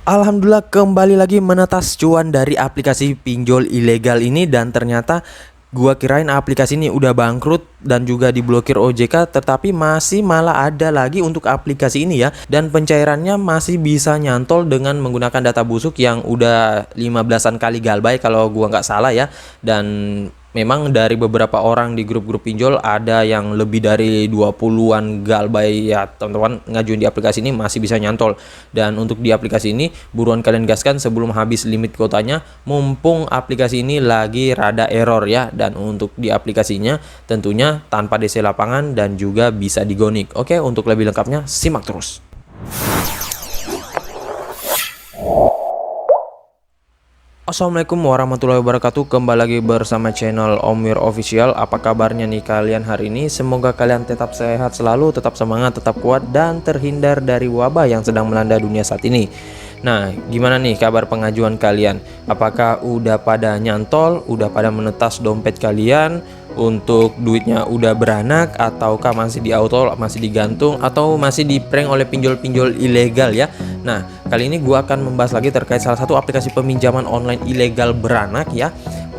Alhamdulillah kembali lagi menetas cuan dari aplikasi pinjol ilegal ini, dan ternyata gua kirain aplikasi ini udah bangkrut dan juga diblokir OJK, tetapi masih malah ada lagi untuk aplikasi ini ya, dan pencairannya masih bisa nyantol dengan menggunakan data busuk yang udah 15-an kali galbay kalau gua nggak salah ya. Dan memang dari beberapa orang di grup-grup pinjol ada yang lebih dari 20-an galbay ya teman-teman, ngajuin di aplikasi ini masih bisa nyantol. Dan untuk di aplikasi ini buruan kalian gaskan sebelum habis limit kuotanya, mumpung aplikasi ini lagi rada error ya. Dan untuk di aplikasinya tentunya tanpa DC lapangan dan juga bisa digonik. Oke, untuk lebih lengkapnya simak terus. Assalamualaikum warahmatullahi wabarakatuh. Kembali lagi bersama channel Om Wir Official. Apa kabarnya nih kalian hari ini? Semoga kalian tetap sehat selalu, tetap semangat, tetap kuat, dan terhindar dari wabah yang sedang melanda dunia saat ini. Nah, gimana nih kabar pengajuan kalian? Apakah udah pada nyantol, udah pada menetas dompet kalian? Untuk duitnya udah beranak, ataukah masih di auto, masih digantung, atau masih di prank oleh pinjol-pinjol ilegal ya? Nah, kali ini gua akan membahas lagi terkait salah satu aplikasi peminjaman online ilegal beranak ya.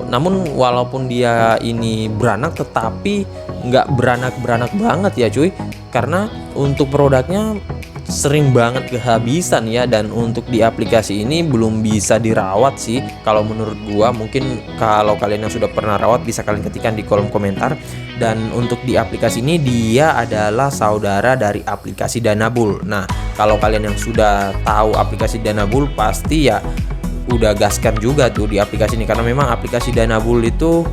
Namun walaupun dia ini beranak, tetapi nggak beranak-beranak banget ya cuy, karena untuk produknya sering banget kehabisan ya. Dan untuk di aplikasi ini belum bisa dirawat sih kalau menurut gua. Mungkin kalau kalian yang sudah pernah rawat bisa kalian ketikkan di kolom komentar. Dan untuk di aplikasi ini dia adalah saudara dari aplikasi Danabul. Nah, kalau kalian yang sudah tahu aplikasi Danabul pasti ya udah gaskan juga tuh di aplikasi ini, karena memang aplikasi Danabul itu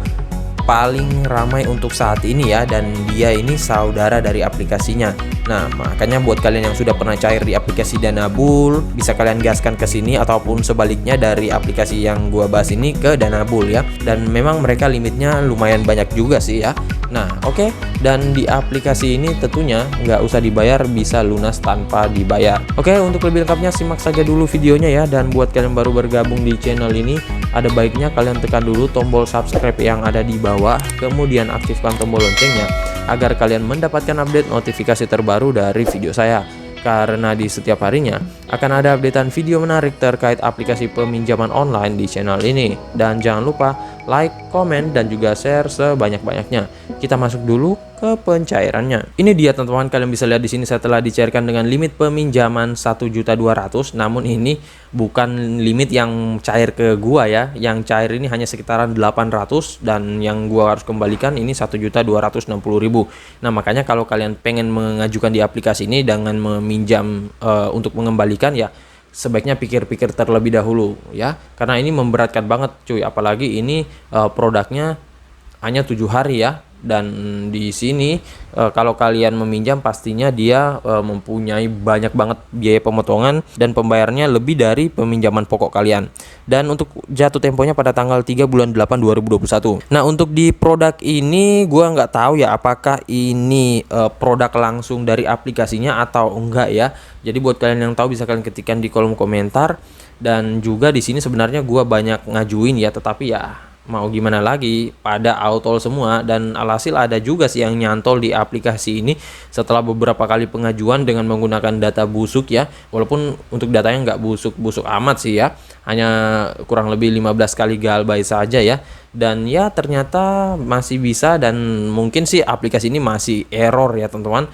paling ramai untuk saat ini ya, dan dia ini saudara dari aplikasinya. Nah, makanya buat kalian yang sudah pernah cair di aplikasi Danabul, bisa kalian gaskan ke sini, ataupun sebaliknya dari aplikasi yang gua bahas ini ke Danabul ya. Dan memang mereka limitnya lumayan banyak juga sih ya. Nah, oke. Dan di aplikasi ini tentunya nggak usah dibayar, bisa lunas tanpa dibayar. Oke, untuk lebih lengkapnya simak saja dulu videonya ya. Dan buat kalian baru bergabung di channel ini, ada baiknya kalian tekan dulu tombol subscribe yang ada di bawah, kemudian aktifkan tombol loncengnya agar kalian mendapatkan update notifikasi terbaru dari video saya. Karena di setiap harinya akan ada updatean video menarik terkait aplikasi peminjaman online di channel ini. Dan jangan lupa like, komen, dan juga share sebanyak-banyaknya. Kita masuk dulu ke pencairannya. Ini dia teman-teman, kalian bisa lihat di sini setelah dicairkan dengan limit peminjaman 1.200.000. Namun ini bukan limit yang cair ke gua ya. Yang cair ini hanya sekitaran 800, dan yang gua harus kembalikan ini 1.260.000. Nah, makanya kalau kalian pengen mengajukan di aplikasi ini dengan meminjam untuk mengembalikan ya, sebaiknya pikir-pikir terlebih dahulu ya, karena ini memberatkan banget cuy. Apalagi ini produknya hanya 7 hari ya. Dan di sini kalau kalian meminjam pastinya dia mempunyai banyak banget biaya pemotongan, dan pembayarannya lebih dari peminjaman pokok kalian. Dan untuk jatuh temponya pada tanggal 3 bulan 8 2021. Nah, untuk di produk ini gua nggak tahu ya apakah ini produk langsung dari aplikasinya atau enggak ya. Jadi buat kalian yang tahu bisa kalian ketikkan di kolom komentar. Dan juga di sini sebenarnya gua banyak ngajuin ya, tetapi ya mau gimana lagi, pada autol semua. Dan alhasil ada juga sih yang nyantol di aplikasi ini setelah beberapa kali pengajuan dengan menggunakan data busuk ya. Walaupun untuk datanya nggak busuk-busuk amat sih ya, hanya kurang lebih 15 kali galbay saja ya. Dan ya ternyata masih bisa, dan mungkin sih aplikasi ini masih error ya teman-teman.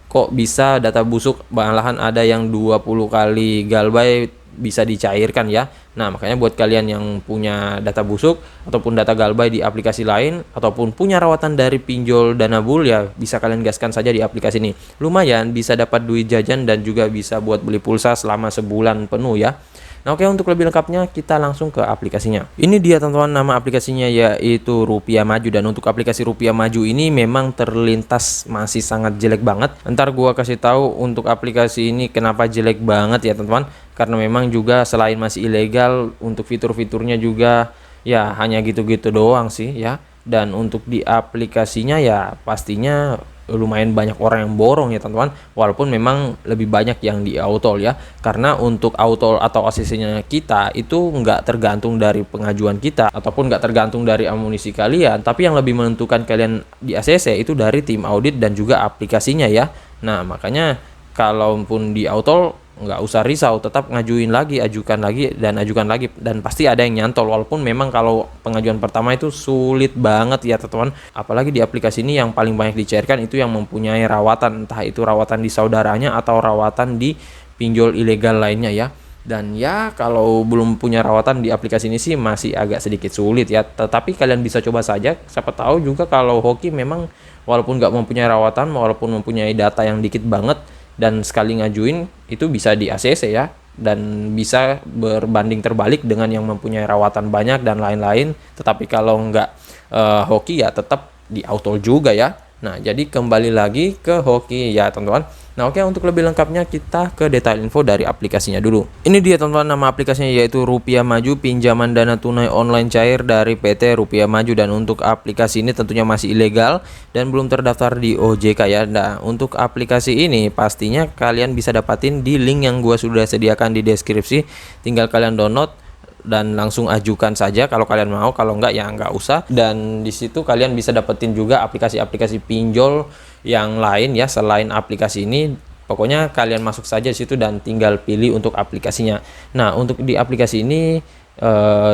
Kok bisa data busuk, malahan ada yang 20 kali galbay bisa dicairkan ya. Nah, makanya buat kalian yang punya data busuk ataupun data galbay di aplikasi lain, ataupun punya rawatan dari pinjol Danabul ya, bisa kalian gaskan saja di aplikasi ini. Lumayan bisa dapat duit jajan dan juga bisa buat beli pulsa selama sebulan penuh ya. Nah, oke, untuk lebih lengkapnya kita langsung ke aplikasinya. Ini dia teman-teman, nama aplikasinya yaitu Rupiah Maju. Dan untuk aplikasi Rupiah Maju ini memang terlintas masih sangat jelek banget. Ntar gua kasih tahu untuk aplikasi ini kenapa jelek banget ya teman-teman. Karena memang juga selain masih ilegal, untuk fitur-fiturnya juga ya hanya gitu-gitu doang sih ya. Dan untuk di aplikasinya ya pastinya lumayan banyak orang yang borong ya teman-teman, walaupun memang lebih banyak yang di autol ya. Karena untuk autol atau ACC-nya kita itu nggak tergantung dari pengajuan kita, ataupun nggak tergantung dari amunisi kalian, tapi yang lebih menentukan kalian di ACC itu dari tim audit dan juga aplikasinya ya. Nah, makanya kalaupun di autol nggak usah risau, tetap ngajuin lagi, ajukan lagi dan pasti ada yang nyantol. Walaupun memang kalau pengajuan pertama itu sulit banget ya teman-teman, apalagi di aplikasi ini yang paling banyak dicairkan itu yang mempunyai rawatan, entah itu rawatan di saudaranya atau rawatan di pinjol ilegal lainnya ya. Dan ya kalau belum punya rawatan di aplikasi ini sih masih agak sedikit sulit ya, tetapi kalian bisa coba saja, siapa tahu juga kalau hoki memang walaupun nggak mempunyai rawatan, walaupun mempunyai data yang dikit banget, dan sekali ngajuin itu bisa di ACC ya, dan bisa berbanding terbalik dengan yang mempunyai rawatan banyak dan lain-lain. Tetapi kalau nggak hoki ya tetap di auto juga ya. Nah, jadi kembali lagi ke hoki ya teman-teman. Nah, oke, untuk lebih lengkapnya kita ke detail info dari aplikasinya dulu. Ini dia teman-teman, nama aplikasinya yaitu Rupiah Maju, pinjaman dana tunai online cair dari PT Rupiah Maju. Dan untuk aplikasi ini tentunya masih ilegal dan belum terdaftar di OJK ya. Nah, untuk aplikasi ini pastinya kalian bisa dapatin di link yang gua sudah sediakan di deskripsi. Tinggal kalian download dan langsung ajukan saja kalau kalian mau, kalau enggak ya enggak usah. Dan di situ kalian bisa dapetin juga aplikasi-aplikasi pinjol yang lain ya selain aplikasi ini. Pokoknya kalian masuk saja di situ dan tinggal pilih untuk aplikasinya. Nah, untuk di aplikasi ini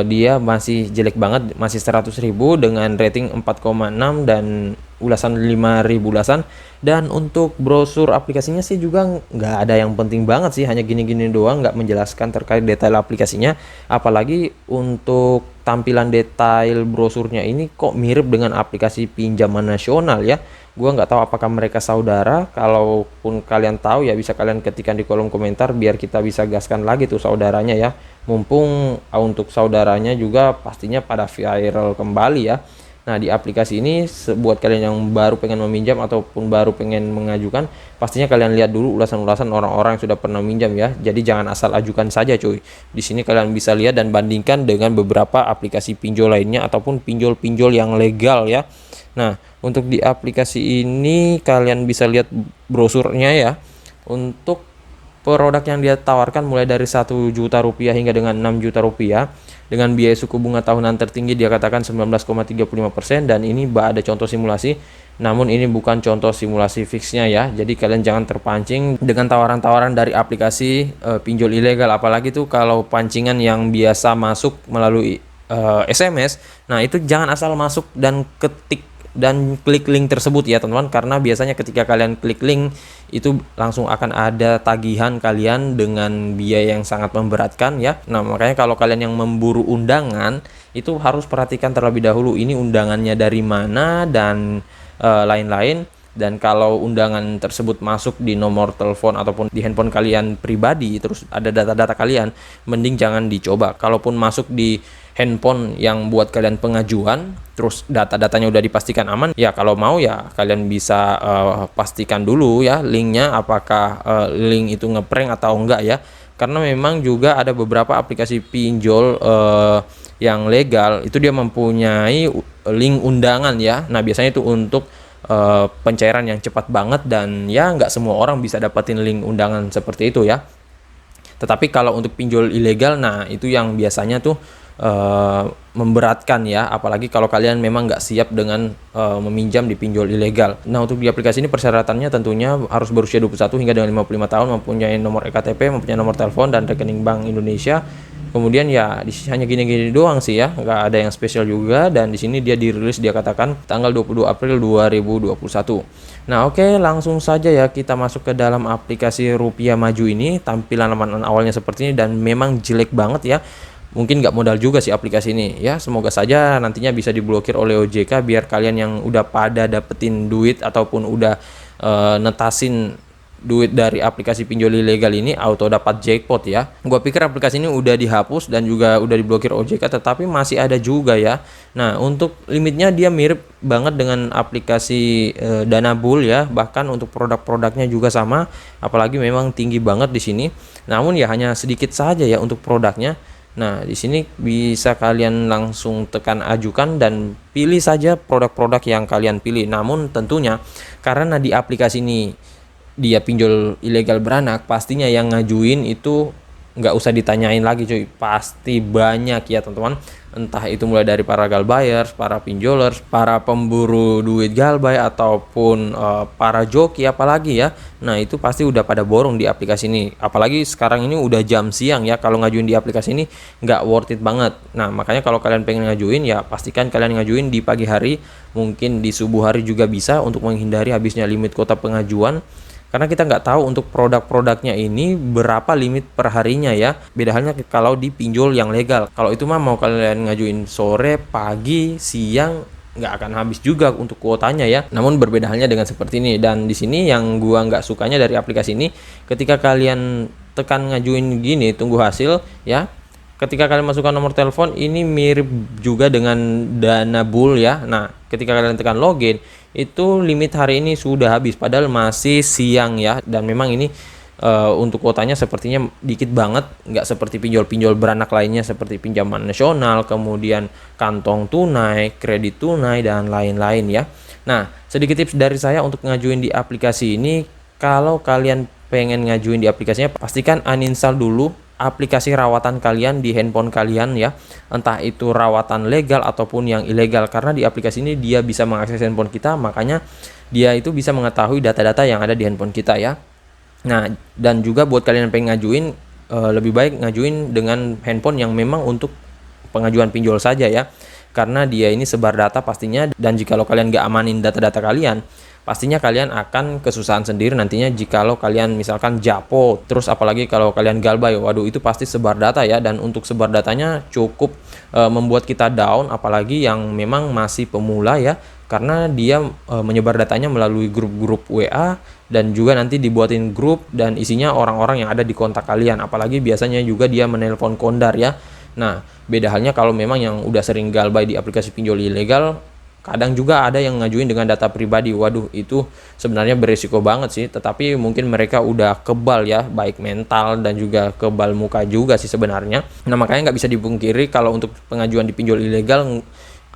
dia masih jelek banget, masih 100.000 dengan rating 4,6 dan ulasan 5.000 ulasan. Dan untuk brosur aplikasinya sih juga nggak ada yang penting banget sih, hanya gini-gini doang, nggak menjelaskan terkait detail aplikasinya. Apalagi untuk tampilan detail brosurnya ini kok mirip dengan aplikasi pinjaman nasional ya. Gua nggak tahu apakah mereka saudara. Kalaupun kalian tahu ya bisa kalian ketikkan di kolom komentar biar kita bisa gaskan lagi tuh saudaranya ya. Mumpung untuk saudaranya juga pastinya pada viral kembali ya. Nah, di aplikasi ini buat kalian yang baru pengen meminjam ataupun baru pengen mengajukan, pastinya kalian lihat dulu ulasan-ulasan orang-orang yang sudah pernah minjam ya. Jadi jangan asal ajukan saja cuy. Di sini kalian bisa lihat dan bandingkan dengan beberapa aplikasi pinjol lainnya ataupun pinjol-pinjol yang legal ya. Nah, untuk di aplikasi ini kalian bisa lihat brosurnya ya. Untuk produk yang dia tawarkan mulai dari 1 juta rupiah hingga dengan 6 juta rupiah dengan biaya suku bunga tahunan tertinggi dia katakan 19,35%. Dan ini ada contoh simulasi, namun ini bukan contoh simulasi fixnya ya. Jadi kalian jangan terpancing dengan tawaran-tawaran dari aplikasi pinjol ilegal, apalagi tuh kalau pancingan yang biasa masuk melalui SMS. Nah, itu jangan asal masuk dan ketik dan klik link tersebut ya teman-teman, karena biasanya ketika kalian klik link itu langsung akan ada tagihan kalian dengan biaya yang sangat memberatkan ya. Nah, makanya kalau kalian yang memburu undangan itu harus perhatikan terlebih dahulu ini undangannya dari mana dan lain-lain. Dan kalau undangan tersebut masuk di nomor telepon ataupun di handphone kalian pribadi, terus ada data-data kalian, mending jangan dicoba. Kalaupun masuk di handphone yang buat kalian pengajuan, terus data-datanya udah dipastikan aman, ya kalau mau ya kalian bisa pastikan dulu ya linknya, apakah link itu ngeprank atau enggak ya. Karena memang juga ada beberapa aplikasi pinjol yang legal, itu dia mempunyai link undangan ya. Nah, biasanya itu untuk pencairan yang cepat banget dan ya nggak semua orang bisa dapetin link undangan seperti itu ya. Tetapi kalau untuk pinjol ilegal, nah itu yang biasanya tuh memberatkan ya, apalagi kalau kalian memang nggak siap dengan meminjam di pinjol ilegal. Nah, untuk di aplikasi ini persyaratannya tentunya harus berusia 21 hingga dengan 55 tahun, mempunyai nomor EKTP, mempunyai nomor telepon dan rekening Bank Indonesia. Kemudian ya hanya gini-gini doang sih ya, nggak ada yang spesial juga. Dan di sini dia dirilis, dia katakan tanggal 22 April 2021. Nah, oke, langsung saja ya kita masuk ke dalam aplikasi Rupiah Maju ini. Tampilan halaman awalnya seperti ini dan memang jelek banget ya. Mungkin nggak modal juga sih aplikasi ini ya. Semoga saja nantinya bisa diblokir oleh OJK biar kalian yang udah pada dapetin duit ataupun udah netasin duit dari aplikasi pinjol ilegal ini auto dapat jackpot ya. Gua pikir aplikasi ini udah dihapus dan juga udah diblokir OJK, tetapi masih ada juga ya. Nah, untuk limitnya dia mirip banget dengan aplikasi Danabull ya. Bahkan untuk produk-produknya juga sama, apalagi memang tinggi banget di sini. Namun ya hanya sedikit saja ya untuk produknya. Nah, di sini bisa kalian langsung tekan ajukan dan pilih saja produk-produk yang kalian pilih. Namun tentunya karena di aplikasi ini dia pinjol ilegal beranak, pastinya yang ngajuin itu nggak usah ditanyain lagi cuy, pasti banyak ya teman-teman, entah itu mulai dari para gal buyers, para pinjolers, para pemburu duit galbay, ataupun para joki apalagi ya. Nah itu pasti udah pada borong di aplikasi ini, apalagi sekarang ini udah jam siang ya, kalau ngajuin di aplikasi ini nggak worth it banget. Nah makanya kalau kalian pengen ngajuin ya pastikan kalian ngajuin di pagi hari, mungkin di subuh hari juga bisa, untuk menghindari habisnya limit kuota pengajuan. Karena kita nggak tahu untuk produk-produknya ini berapa limit per harinya ya. Beda halnya kalau di pinjol yang legal. Kalau itu mah mau kalian ngajuin sore, pagi, siang, nggak akan habis juga untuk kuotanya ya. Namun berbeda halnya dengan seperti ini. Dan di sini yang gua nggak sukanya dari aplikasi ini, ketika kalian tekan ngajuin gini, tunggu hasil ya. Ketika kalian masukkan nomor telepon, ini mirip juga dengan Dana Bull ya. Nah, ketika kalian tekan login, itu limit hari ini sudah habis, padahal masih siang ya. Dan memang ini untuk kuotanya sepertinya dikit banget, nggak seperti pinjol-pinjol beranak lainnya seperti pinjaman nasional, kemudian kantong tunai, kredit tunai, dan lain-lain ya. Nah, sedikit tips dari saya untuk ngajuin di aplikasi ini. Kalau kalian pengen ngajuin di aplikasinya, pastikan uninstall dulu aplikasi rawatan kalian di handphone kalian ya, entah itu rawatan legal ataupun yang ilegal, karena di aplikasi ini dia bisa mengakses handphone kita, makanya dia itu bisa mengetahui data-data yang ada di handphone kita ya. Nah, dan juga buat kalian yang pengen ngajuin, lebih baik ngajuin dengan handphone yang memang untuk pengajuan pinjol saja ya, karena dia ini sebar data pastinya, dan jika kalian nggak amanin data-data kalian, pastinya kalian akan kesusahan sendiri nantinya jikalau kalian misalkan japo. Terus apalagi kalau kalian galbay, waduh itu pasti sebar data ya, dan untuk sebar datanya cukup membuat kita down, apalagi yang memang masih pemula ya, karena dia menyebar datanya melalui grup-grup WA, dan juga nanti dibuatin grup dan isinya orang-orang yang ada di kontak kalian, apalagi biasanya juga dia menelpon kondar ya. Nah beda halnya kalau memang yang udah sering galbay di aplikasi pinjol ilegal, kadang juga ada yang ngajuin dengan data pribadi. Waduh itu sebenarnya beresiko banget sih, tetapi mungkin mereka udah kebal ya, baik mental dan juga kebal muka juga sih sebenarnya. Nah makanya nggak bisa dipungkiri kalau untuk pengajuan di pinjol ilegal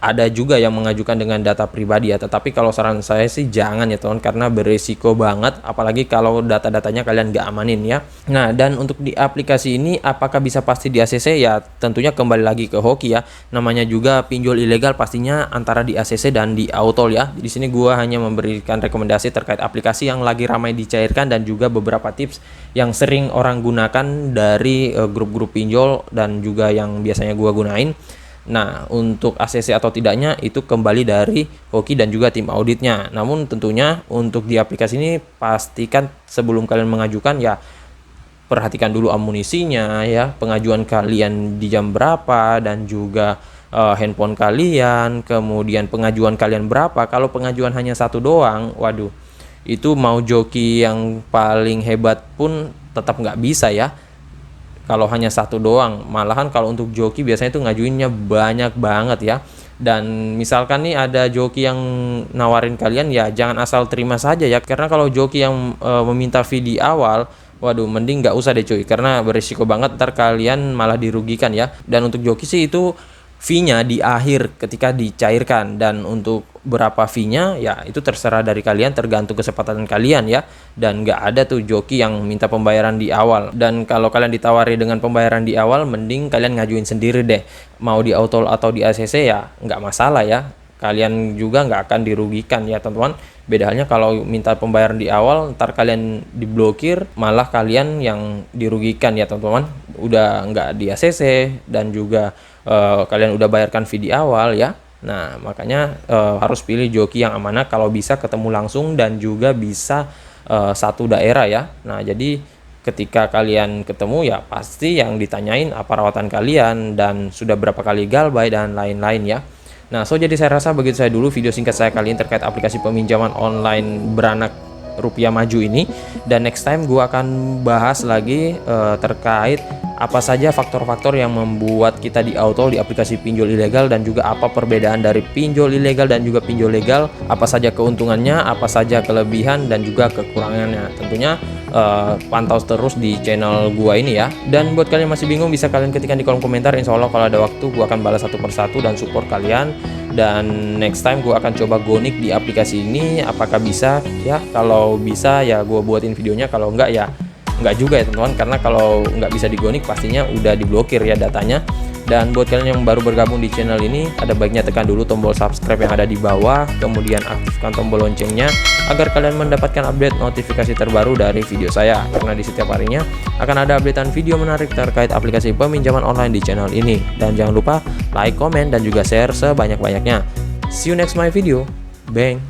ada juga yang mengajukan dengan data pribadi ya, tetapi kalau saran saya sih jangan ya teman, karena berisiko banget, apalagi kalau data-datanya kalian nggak amanin ya. Nah dan untuk di aplikasi ini apakah bisa pasti di ACC ya, tentunya kembali lagi ke hoki ya, namanya juga pinjol ilegal, pastinya antara di ACC dan di Autol ya. Di sini gua hanya memberikan rekomendasi terkait aplikasi yang lagi ramai dicairkan, dan juga beberapa tips yang sering orang gunakan dari grup-grup pinjol dan juga yang biasanya gua gunain. Nah untuk ACC atau tidaknya itu kembali dari hoki dan juga tim auditnya. Namun tentunya untuk di aplikasi ini pastikan sebelum kalian mengajukan ya, perhatikan dulu amunisinya ya, pengajuan kalian di jam berapa, dan juga handphone kalian, kemudian pengajuan kalian berapa. Kalau pengajuan hanya satu doang, waduh itu mau joki yang paling hebat pun tetap nggak bisa ya kalau hanya satu doang. Malahan kalau untuk joki biasanya itu ngajuinnya banyak banget ya. Dan misalkan nih ada joki yang nawarin kalian, ya jangan asal terima saja ya, karena kalau joki yang meminta fee di awal, waduh mending nggak usah deh cuy, karena berisiko banget ntar kalian malah dirugikan ya. Dan untuk joki sih itu fee-nya di akhir ketika dicairkan, dan untuk berapa fee-nya ya itu terserah dari kalian, tergantung kesepakatan kalian ya. Dan nggak ada tuh joki yang minta pembayaran di awal. Dan kalau kalian ditawari dengan pembayaran di awal, mending kalian ngajuin sendiri deh, mau di Autol atau di ACC ya nggak masalah ya, kalian juga nggak akan dirugikan ya teman-teman. Beda halnya kalau minta pembayaran di awal, ntar kalian diblokir, malah kalian yang dirugikan ya teman-teman. Udah nggak di ACC, dan juga kalian udah bayarkan fee di awal ya. Nah makanya harus pilih joki yang amanah, kalau bisa ketemu langsung dan juga bisa satu daerah ya. Nah jadi ketika kalian ketemu ya pasti yang ditanyain apa rawatan kalian, dan sudah berapa kali galbay, dan lain-lain ya. Nah jadi saya rasa begitu saya dulu video singkat saya kali ini terkait aplikasi peminjaman online beranak rupiah maju ini. Dan next time gue akan bahas lagi terkait apa saja faktor-faktor yang membuat kita di Autol di aplikasi pinjol ilegal, dan juga apa perbedaan dari pinjol ilegal dan juga pinjol legal, apa saja keuntungannya, apa saja kelebihan dan juga kekurangannya. Tentunya pantau terus di channel gua ini ya. Dan buat kalian yang masih bingung, bisa kalian ketikkan di kolom komentar, insya Allah kalau ada waktu gua akan balas satu persatu dan support kalian. Dan next time gua akan coba gonik di aplikasi ini, apakah bisa ya. Kalau bisa ya gua buatin videonya, kalau enggak ya Nggak juga ya teman-teman, karena kalau nggak bisa digonik pastinya udah diblokir ya datanya. Dan buat kalian yang baru bergabung di channel ini, ada baiknya tekan dulu tombol subscribe yang ada di bawah, kemudian aktifkan tombol loncengnya agar kalian mendapatkan update notifikasi terbaru dari video saya, karena di setiap harinya akan ada updatean video menarik terkait aplikasi peminjaman online di channel ini. Dan jangan lupa like, komen, dan juga share sebanyak-banyaknya. See you next my video. Bang.